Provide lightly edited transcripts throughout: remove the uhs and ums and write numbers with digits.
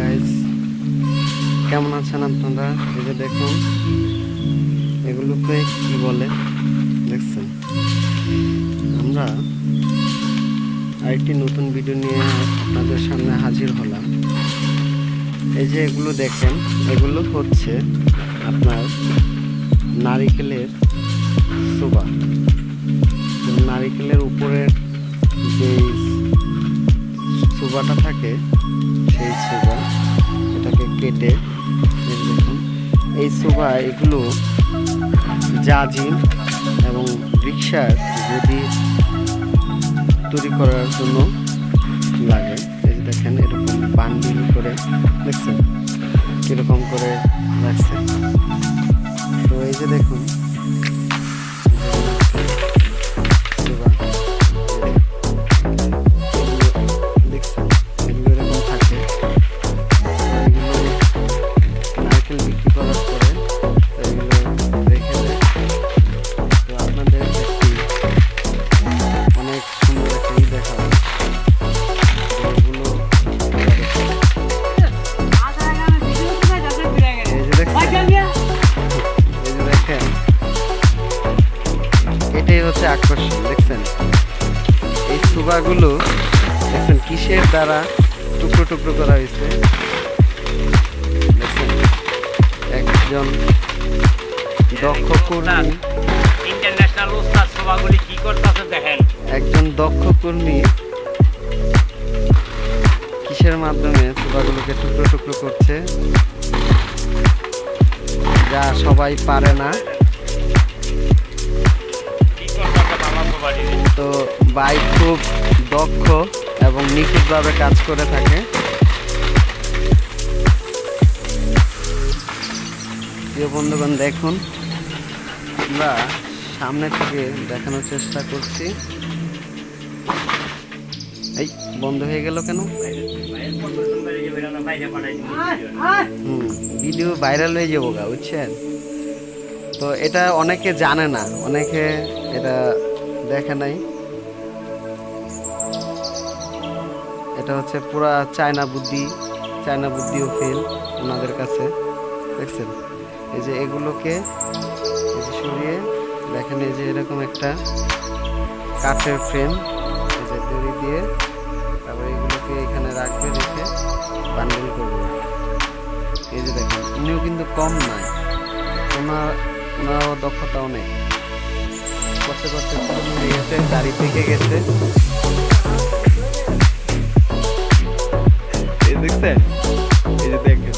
Guys, কেমন আছেন আপনারা? এই যে দেখুন, এগুলোকে কি বলে দেখছেন? আমরা আরেকটি নতুন ভিডিও নিয়ে আপনাদের সামনে হাজির হলাম। এই যে এগুলো দেখেন, এগুলো হচ্ছে আপনার নারিকেলের সুবা। নারিকেলের উপরের যে সুবাটা থাকে, সেই সুবা এটাকে কেটে দেখুন, এই সুবা এগুলো জাজিম এবং রিক্সার গদি তৈরি করার জন্য লাগে। এই যে দেখেন, এরকম বান্ডিল করে দেখছেন কিরকম করে রাখছে। তো এই যে দেখুন এটাই হচ্ছে আকর্ষণ। দেখছেন এই সুবাগুলো দেখছেন কিসের দ্বারা টুকরো টুকরো করা হয়েছে। দেখছেন একজন দক্ষ কর্মী, ইন্টারন্যাশনাল ওস্তাদ সুবাগুলি কি করতেছে দেখেন। একজন দক্ষ কর্মী কিসের মাধ্যমে সুবাগুলোকে টুকরো টুকরো করছে, যা সবাই পারে না। তো ভাই খুব দক্ষ এবং নিখুঁতভাবে কাজ করে থাকে। প্রিয় বন্ধুগণ, দেখুন আমরা সামনে থেকে দেখানোর চেষ্টা করছি। এই বন্ধ হয়ে গেল কেন? ভিডিও ভাইরাল হয়ে যাবো গা, বুঝছেন? তো এটা অনেকে জানে না, অনেকে এটা দেখে নাই। এটা হচ্ছে পুরা চায়না বুদ্ধিও ফেল ওনাদের কাছে। দেখছেন এই যে এগুলোকে সরিয়ে দেখেন, এই যে এরকম একটা কাঠের ফ্রেম, এই যে দড়ি দিয়ে তারপরে এগুলোকে এখানে রাখবে, রেখে বান্ডেল করবে। এই যে দেখেন, উনিও কিন্তু কম নয়, ওনারও দক্ষতা অনেক। করতে করতে পুরো হয়ে গেছে, গাড়ি থেকে গেছে। এই দেখছেন, এই যে দেখেন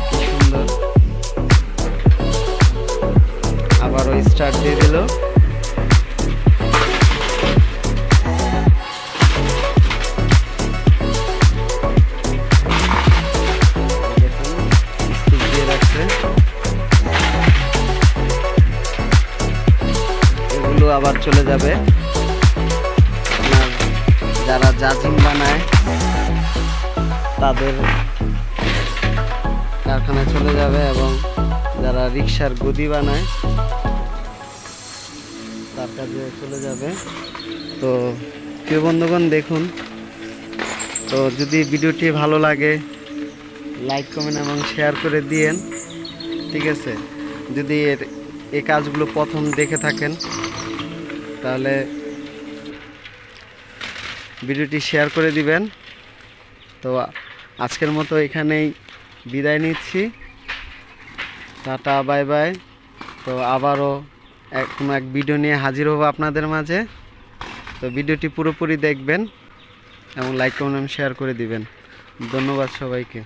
কি সুন্দর। আবারও স্টার্ট দিয়ে দিল। আবার চলে যাবে আপনার যারা জাজিম বানায় তাদের কারখানায় চলে যাবে, এবং যারা রিক্সার গদি বানায় তার কাজে চলে যাবে। তো প্রিয় বন্ধুগণ, দেখুন, তো যদি ভিডিওটি ভালো লাগে লাইক কমেন্ট এবং শেয়ার করে দিয়েন, ঠিক আছে? যদি এই কাজগুলো প্রথম দেখে থাকেন তাহলে ভিডিওটি শেয়ার করে দিবেন। তো আজকের মতো এখানেই বিদায় নিচ্ছি, টাটা বাই বাই। তো আবারও কোনো এক ভিডিও নিয়ে হাজির হব আপনাদের মাঝে। তো ভিডিওটি পুরোপুরি দেখবেন এবং লাইক কমেন্ট শেয়ার করে দিবেন। ধন্যবাদ সবাইকে।